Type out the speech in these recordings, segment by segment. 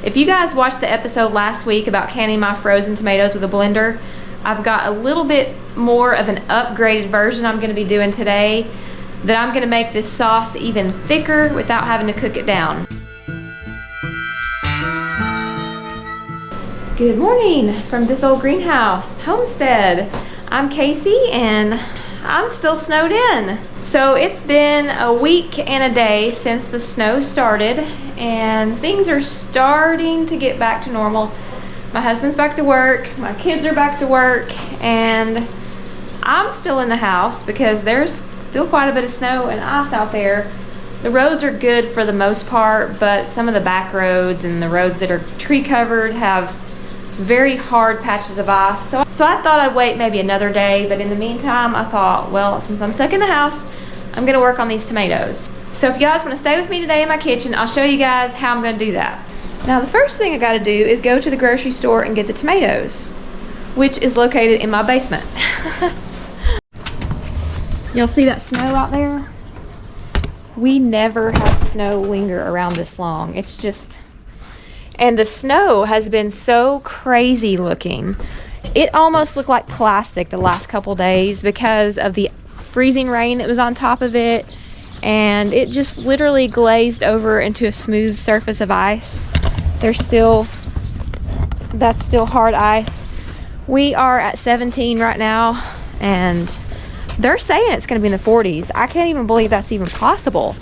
If you guys watched the episode last week about canning my frozen tomatoes with a blender, I've got a little bit more of an upgraded version I'm going to be doing today, that I'm going to make this sauce even thicker without having to cook it down. Good morning from this old greenhouse homestead. I'm Casey and I'm still snowed in. So it's been a week and a day since the snow started and things are starting to get back to normal. My husband's back to work, my kids are back to work, and I'm still in the house because there's still quite a bit of snow and ice out there. The roads are good for the most part, but some of the back roads and the roads that are tree covered have very hard patches of ice. So I thought I'd wait maybe another day, but in the meantime I thought, well, since I'm stuck in the house, I'm gonna work on these tomatoes. So if you guys wanna stay with me today in my kitchen, I'll show you guys how I'm gonna do that. Now the first thing I gotta do is go to the grocery store and get the tomatoes, which is located in my basement. Y'all see that snow out there? We never have snow linger around this long. It's just, and the snow has been so crazy looking. It almost looked like plastic the last couple days because of the freezing rain that was on top of it, and it just literally glazed over into a smooth surface of ice. That's still hard ice. We are at 17 right now, and they're saying it's going to be in the 40s. I can't even believe that's even possible.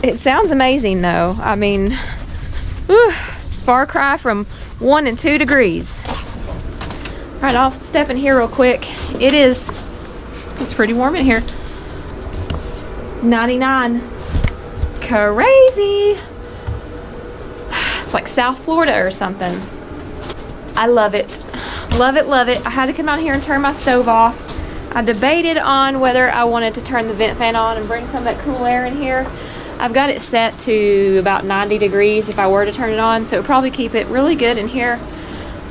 It sounds amazing though. I mean, whew, it's a far cry from 1 and 2 degrees. All right, I'll step in here real quick. It's pretty warm in here. 99. Crazy. It's like South Florida or something. I love it. Love it, love it. I had to come out here and turn my stove off. I debated on whether I wanted to turn the vent fan on and bring some of that cool air in here. I've got it set to about 90 degrees if I were to turn it on, so it would probably keep it really good in here.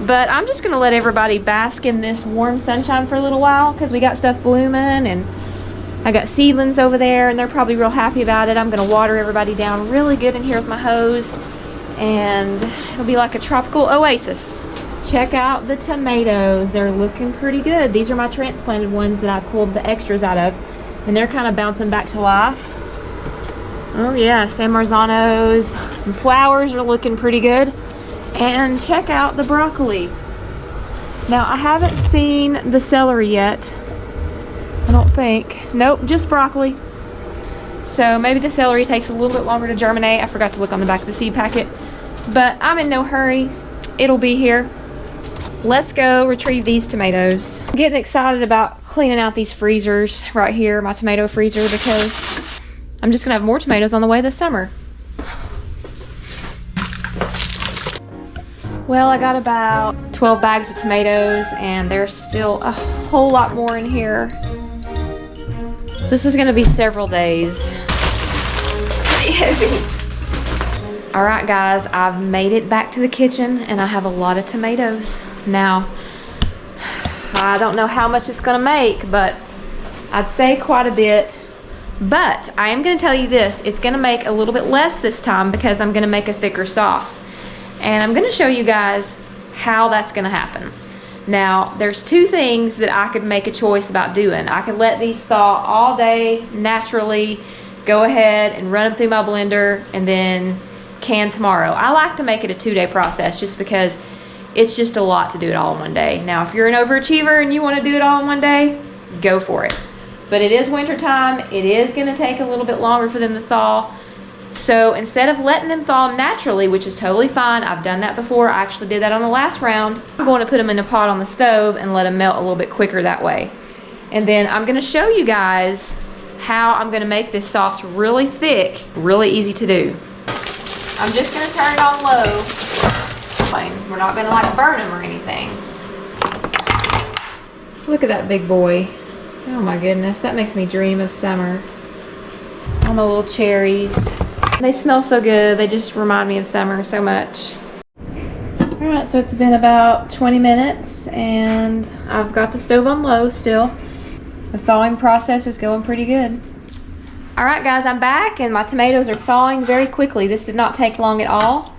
But I'm just gonna let everybody bask in this warm sunshine for a little while because we got stuff blooming and I got seedlings over there and they're probably real happy about it. I'm gonna water everybody down really good in here with my hose and it'll be like a tropical oasis. Check out the tomatoes. They're looking pretty good. These are my transplanted ones that I pulled the extras out of, and they're kind of bouncing back to life. Oh yeah, San Marzanos. And flowers are looking pretty good. And check out the broccoli. Now I haven't seen the celery yet. I don't think. Nope, just broccoli. So maybe the celery takes a little bit longer to germinate. I forgot to look on the back of the seed packet, but I'm in no hurry. It'll be here. Let's go retrieve these tomatoes. I'm getting excited about cleaning out these freezers right here, my tomato freezer, because I'm just gonna have more tomatoes on the way this summer. Well, I got about 12 bags of tomatoes and there's still a whole lot more in here. This is gonna be several days. Pretty heavy. All right guys, I've made it back to the kitchen and I have a lot of tomatoes. Now, I don't know how much it's gonna make, but I'd say quite a bit. But I am gonna tell you this, it's gonna make a little bit less this time because I'm gonna make a thicker sauce. And I'm gonna show you guys how that's gonna happen. Now, there's two things that I could make a choice about doing. I could let these thaw all day naturally, go ahead and run them through my blender and then can tomorrow. I like to make it a 2-day process just because it's just a lot to do it all in one day. Now, if you're an overachiever and you want to do it all in one day, go for it. But it is winter time. It is going to take a little bit longer for them to thaw. So instead of letting them thaw naturally, which is totally fine, I've done that before. I actually did that on the last round. I'm going to put them in a pot on the stove and let them melt a little bit quicker that way. And then I'm going to show you guys how I'm going to make this sauce really thick, really easy to do. I'm just going to turn it on low. We're not going to like burn them or anything. Look at that big boy. Oh my goodness, that makes me dream of summer. All my little cherries. They smell so good. They just remind me of summer so much. Alright, so it's been about 20 minutes and I've got the stove on low still. The thawing process is going pretty good. Alright guys, I'm back and my tomatoes are thawing very quickly. This did not take long at all.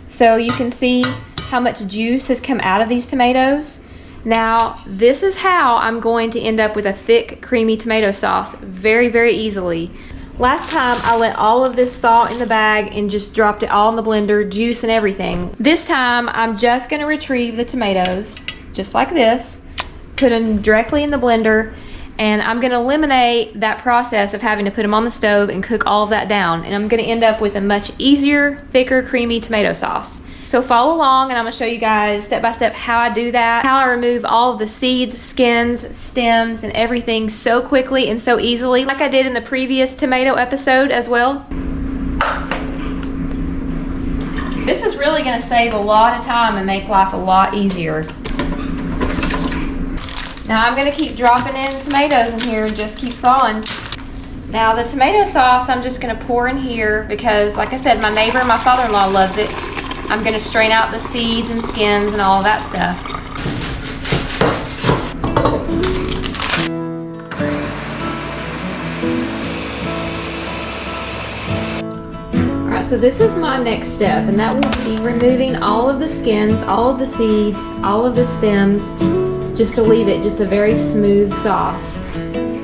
So you can see how much juice has come out of these tomatoes. Now, this is how I'm going to end up with a thick, creamy tomato sauce very, very easily. Last time, I let all of this thaw in the bag and just dropped it all in the blender, juice and everything. This time, I'm just gonna retrieve the tomatoes, just like this, put them directly in the blender, and I'm gonna eliminate that process of having to put them on the stove and cook all of that down. And I'm gonna end up with a much easier, thicker, creamy tomato sauce. So follow along and I'm gonna show you guys step by step how I do that, how I remove all of the seeds, skins, stems, and everything so quickly and so easily, like I did in the previous tomato episode as well. This is really gonna save a lot of time and make life a lot easier. Now I'm gonna keep dropping in tomatoes in here and just keep thawing. Now the tomato sauce I'm just gonna pour in here because, like I said, my neighbor and my father-in-law loves it. I'm gonna strain out the seeds and skins and all of that stuff. All right, so this is my next step, and that will be removing all of the skins, all of the seeds, all of the stems, just to leave it just a very smooth sauce.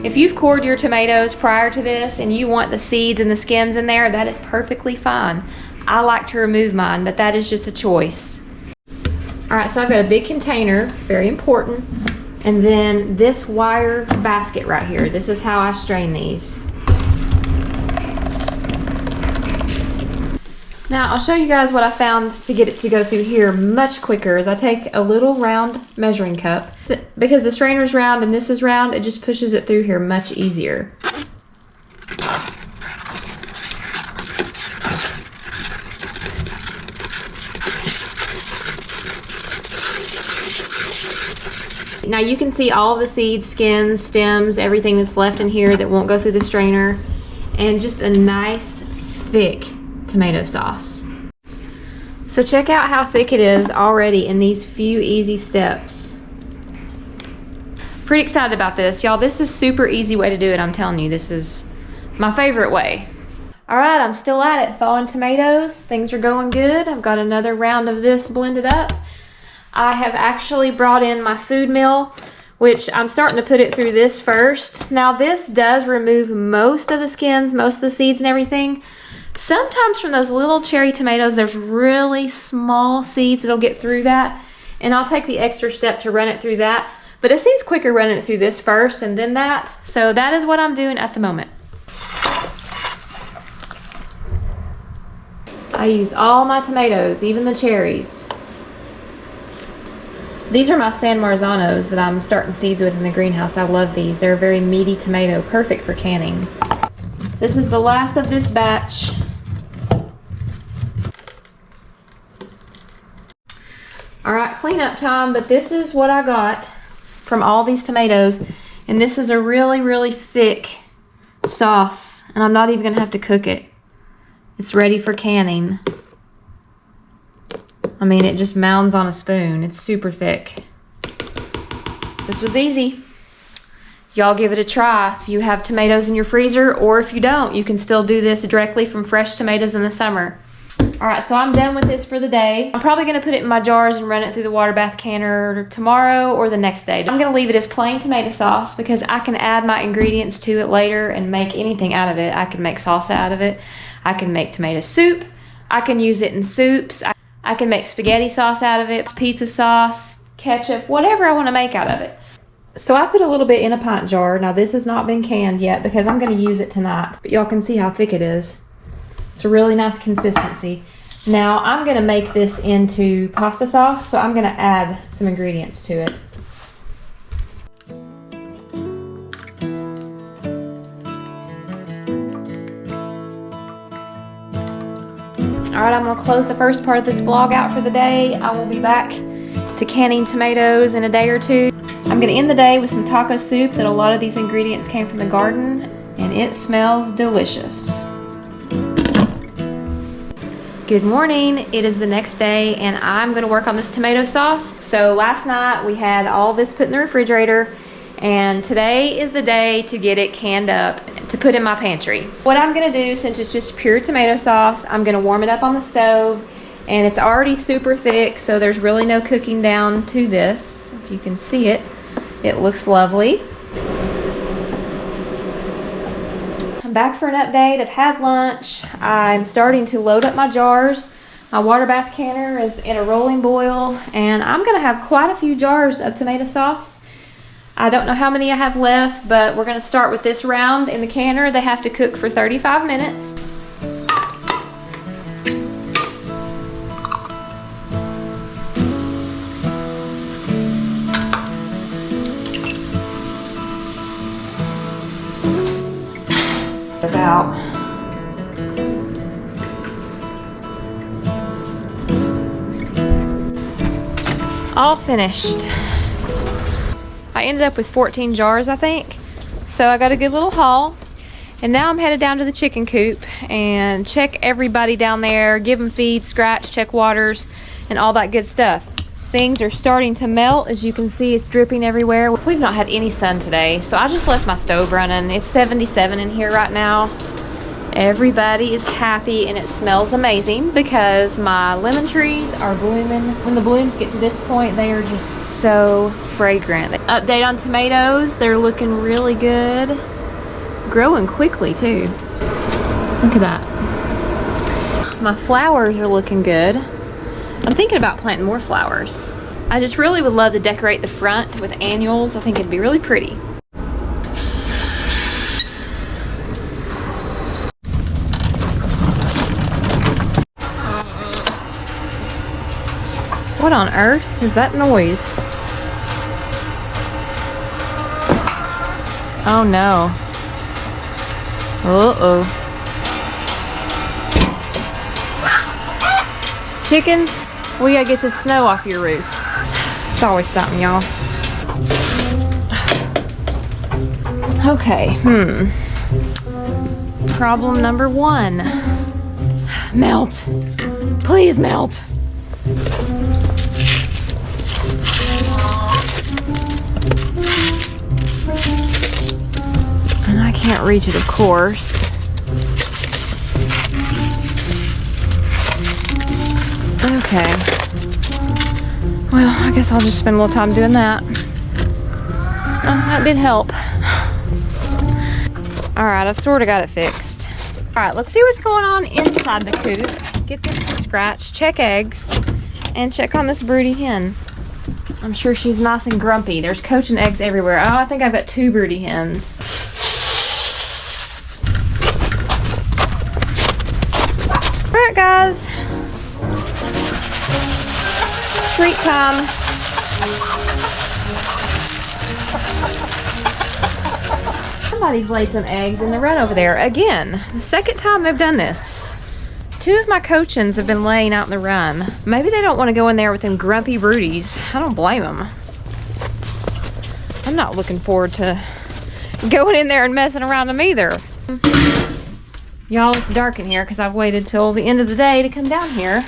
If you've cored your tomatoes prior to this and you want the seeds and the skins in there, that is perfectly fine. I like to remove mine, but that is just a choice. All right, so I've got a big container, very important, and then this wire basket right here. This is how I strain these. Now, I'll show you guys what I found to get it to go through here much quicker is I take a little round measuring cup. Because the strainer's round and this is round, it just pushes it through here much easier. Now you can see all of the seeds, skins, stems, everything that's left in here that won't go through the strainer, and just a nice thick tomato sauce. So check out how thick it is already in these few easy steps. Pretty excited about this, y'all. This is a super easy way to do it, I'm telling you. This is my favorite way. All right, I'm still at it, thawing tomatoes. Things are going good. I've got another round of this blended up. I have actually brought in my food mill, which I'm starting to put it through this first. Now this does remove most of the skins, most of the seeds and everything. Sometimes from those little cherry tomatoes, there's really small seeds that'll get through that, and I'll take the extra step to run it through that. But it seems quicker running it through this first and then that. So that is what I'm doing at the moment. I use all my tomatoes, even the cherries. These are my San Marzanos that I'm starting seeds with in the greenhouse. I love these. They're a very meaty tomato, perfect for canning. This is the last of this batch. All right, cleanup time, but this is what I got from all these tomatoes. And this is a really, really thick sauce, and I'm not even gonna have to cook it. It's ready for canning. I mean, it just mounds on a spoon. It's super thick. This was easy. Y'all give it a try. If you have tomatoes in your freezer, or if you don't, you can still do this directly from fresh tomatoes in the summer. All right, so I'm done with this for the day. I'm probably gonna put it in my jars and run it through the water bath canner tomorrow or the next day. I'm gonna leave it as plain tomato sauce because I can add my ingredients to it later and make anything out of it. I can make salsa out of it. I can make tomato soup. I can use it in soups. I can make spaghetti sauce out of it, pizza sauce, ketchup, whatever I want to make out of it. So I put a little bit in a pint jar. Now this has not been canned yet because I'm going to use it tonight. But y'all can see how thick it is. It's a really nice consistency. Now I'm going to make this into pasta sauce, so I'm going to add some ingredients to it. All right, I'm gonna close the first part of this vlog out for the day. I will be back to canning tomatoes in a day or two. I'm gonna end the day with some taco soup that a lot of these ingredients came from the garden, and it smells delicious. Good morning, it is the next day, and I'm gonna work on this tomato sauce. So last night we had all this put in the refrigerator, and today is the day to get it canned up to put in my pantry. What I'm gonna do, since it's just pure tomato sauce, I'm gonna warm it up on the stove And it's already super thick, so there's really no cooking down to this. If you can see it, it looks lovely. I'm back for an update. I've had lunch. I'm starting to load up my jars. My water bath canner is in a rolling boil, and I'm gonna have quite a few jars of tomato sauce. I don't know how many I have left, but we're gonna start with this round in the canner. They have to cook for 35 minutes. Goes out. All finished. I ended up with 14 jars, I think. So I got a good little haul. And now I'm headed down to the chicken coop and check everybody down there, give them feed, scratch, check waters, and all that good stuff. Things are starting to melt. As you can see, it's dripping everywhere. We've not had any sun today, so I just left my stove running. It's 77 in here right now. Everybody is happy and it smells amazing because my lemon trees are blooming. When the blooms get to this point, they are just so fragrant. Update on tomatoes, they're looking really good. Growing quickly too. Look at that. My flowers are looking good. I'm thinking about planting more flowers. I just really would love to decorate the front with annuals. I think it'd be really pretty. What on earth is that noise? Oh no. Uh-oh. Chickens, we gotta get the snow off your roof. It's always something, y'all. Okay, Problem number one. Melt. Please melt. And I can't reach it, of course. Okay. Well, I guess I'll just spend a little time doing that. Oh, that did help. Alright, I've sort of got it fixed. Alright, let's see what's going on inside the coop. Get this scratched, check eggs, and check on this broody hen. I'm sure she's nice and grumpy. There's coaching eggs everywhere. Oh, I think I've got 2 broody hens. Alright, guys. Treat time. Somebody's laid some eggs in the run over there. Again, the second time they've done this. 2 of my cochins have been laying out in the run. Maybe they don't want to go in there with them grumpy broodies. I don't blame them. I'm not looking forward to going in there and messing around them either. Y'all, it's dark in here because I've waited till the end of the day to come down here.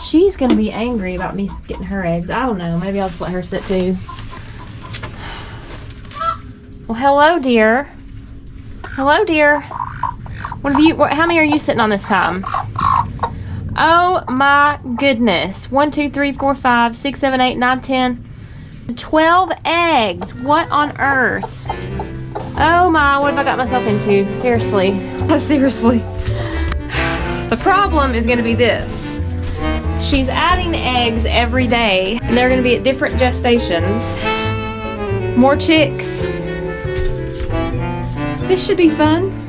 She's gonna be angry about me getting her eggs. I don't know. Maybe I'll just let her sit too. Well, hello, dear. Hello, dear. How many are you sitting on this time? Oh my goodness. 1, 2, 3, 4, 5, 6, 7, 8, 9, 10. 12 eggs. What on earth? Oh my, what have I got myself into? Seriously. Seriously. The problem is gonna be this. She's adding eggs every day, and they're gonna be at different gestations. More chicks. This should be fun.